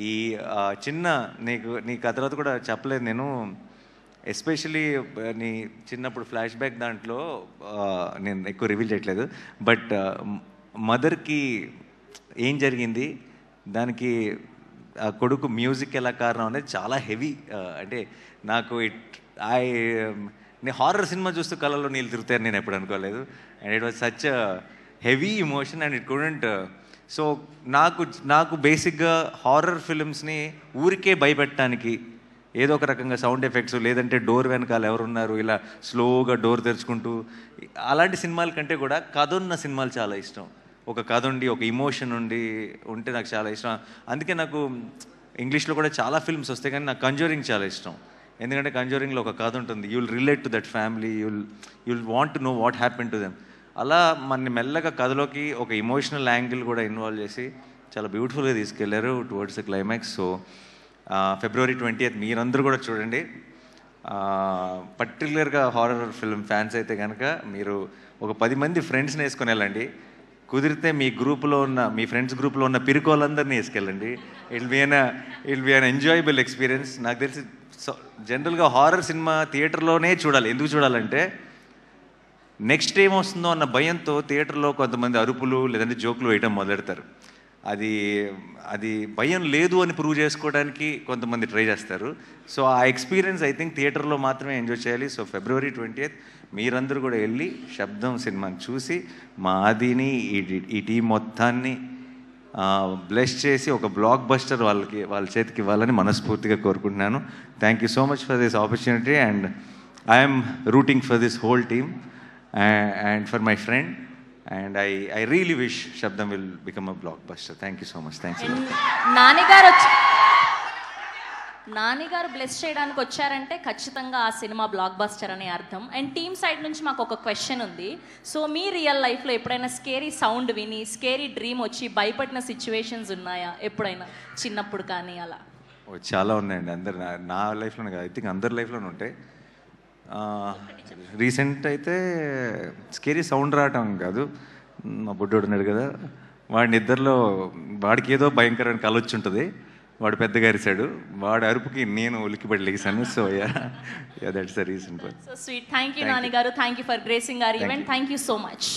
ఈ చిన్న నీకు ఆ తర్వాత కూడా చెప్పలేదు నేను, ఎస్పెషలీ నీ చిన్నప్పుడు ఫ్లాష్ బ్యాక్ దాంట్లో నేను ఎక్కువ రివీల్ చేయట్లేదు, బట్ మదర్కి ఏం జరిగింది, దానికి ఆ కొడుకు మ్యూజిక్ ఎలా కారణం అనేది చాలా హెవీ. అంటే నాకు నేను హారర్ సినిమా చూస్తూ కళ్ళలో నీళ్ళు తిరుగుతాయని నేను ఎప్పుడు అనుకోలేదు. And it was such heavy emotion and it couldn't. So నాకు బేసిక్గా హారర్ ఫిలిమ్స్ని ఊరికే భయపెట్టడానికి ఏదో ఒక రకంగా సౌండ్ ఎఫెక్ట్స్, లేదంటే డోర్ వెనకాల ఎవరున్నారు ఇలా స్లోగా డోర్ తెరుచుకుంటూ, అలాంటి సినిమాల కంటే కూడా కథ ఉన్న సినిమాలు చాలా ఇష్టం. ఒక కథ ఉండి ఒక ఇమోషన్ ఉంటే నాకు చాలా ఇష్టం. అందుకే నాకు ఇంగ్లీష్లో కూడా చాలా ఫిల్మ్స్ వస్తాయి, కానీ నాకు కంజూరింగ్ చాలా ఇష్టం. ఎందుకంటే కంజూరింగ్లో ఒక కథ ఉంటుంది, you will relate to that family, you will want to know what happen to them. అలా మన మెల్లగా కథలోకి ఒక ఇమోషనల్ యాంగిల్ కూడా ఇన్వాల్వ్ చేసి చాలా బ్యూటిఫుల్గా తీసుకెళ్లారు towards the climax. So February 20th మీరందరూ కూడా చూడండి. పర్టికులర్గా హారర్ ఫిల్మ్ ఫ్యాన్స్ అయితే కనుక మీరు ఒక 10 మంది ఫ్రెండ్స్ని వేసుకొని వెళ్ళండి. కుదిరితే మీ ఫ్రెండ్స్ గ్రూప్లో ఉన్న పిరుకోళ్ళందరినీ వేసుకెళ్ళండి. It be an enjoyable experience. నాకు తెలిసి జనరల్గా హారర్ సినిమా థియేటర్లోనే చూడాలి. ఎందుకు చూడాలంటే నెక్స్ట్ ఏమొస్తుందో అన్న భయంతో థియేటర్లో కొంతమంది అరుపులు లేదంటే జోకులు వేయటం మొదలెడతారు. అది భయం లేదు అని ప్రూవ్ చేసుకోవడానికి కొంతమంది ట్రై చేస్తారు. సో ఆ ఎక్స్పీరియన్స్ ఐ థింక్ థియేటర్లో మాత్రమే ఎంజాయ్ చేయాలి. సో February 20th మీరందరూ కూడా వెళ్ళి శబ్దం సినిమాని చూసి మా ఆదిని ఈ టీం మొత్తాన్ని బ్లెస్ చేసి ఒక బ్లాక్ బస్టర్ వాళ్ళ చేతికి ఇవ్వాలని మనస్ఫూర్తిగా కోరుకుంటున్నాను. Thank you so much for this opportunity and I'm rooting for this whole team and for my friend, and I really wish Shabdam will become a blockbuster. Thank you so much. Thanks a lot. Nani గారు bless చేయడానికి వచ్చారంటే ఖచ్చితంగా ఆ cinema block buster అనే అర్థం. And team side నుంచి మాకు ఒక క్వశ్చన్ ఉంది. సో మీ రియల్ లైఫ్లో ఎప్పుడైనా స్కేరీ సౌండ్ విని స్కేరీ డ్రీమ్ వచ్చి భయపడిన సిచ్యువేషన్స్ ఉన్నాయా ఎప్పుడైనా, చిన్నప్పుడు కానీ అలా? చాలా ఉన్నాయండి. నా లైఫ్లోనే కాదు, ఐ థింక్ అందరి లైఫ్లోనే ఉంటాయి. రీసెంట్ అయితే స్కేరీ సౌండ్ రావటం కాదు, మా బుడ్డోడు ఉన్నాడు కదా, వాడికి ఏదో భయంకరమైన కళ వచ్చి ఉంటుంది, వాడు పెద్దగా అరిశాడు, వాడి అరుపుకి నేను ఉలిక్కిపడి లెగిసాను. So that's the reason. So sweet. Thank you Nani garu. Thank you for gracing our event. Thank you so much.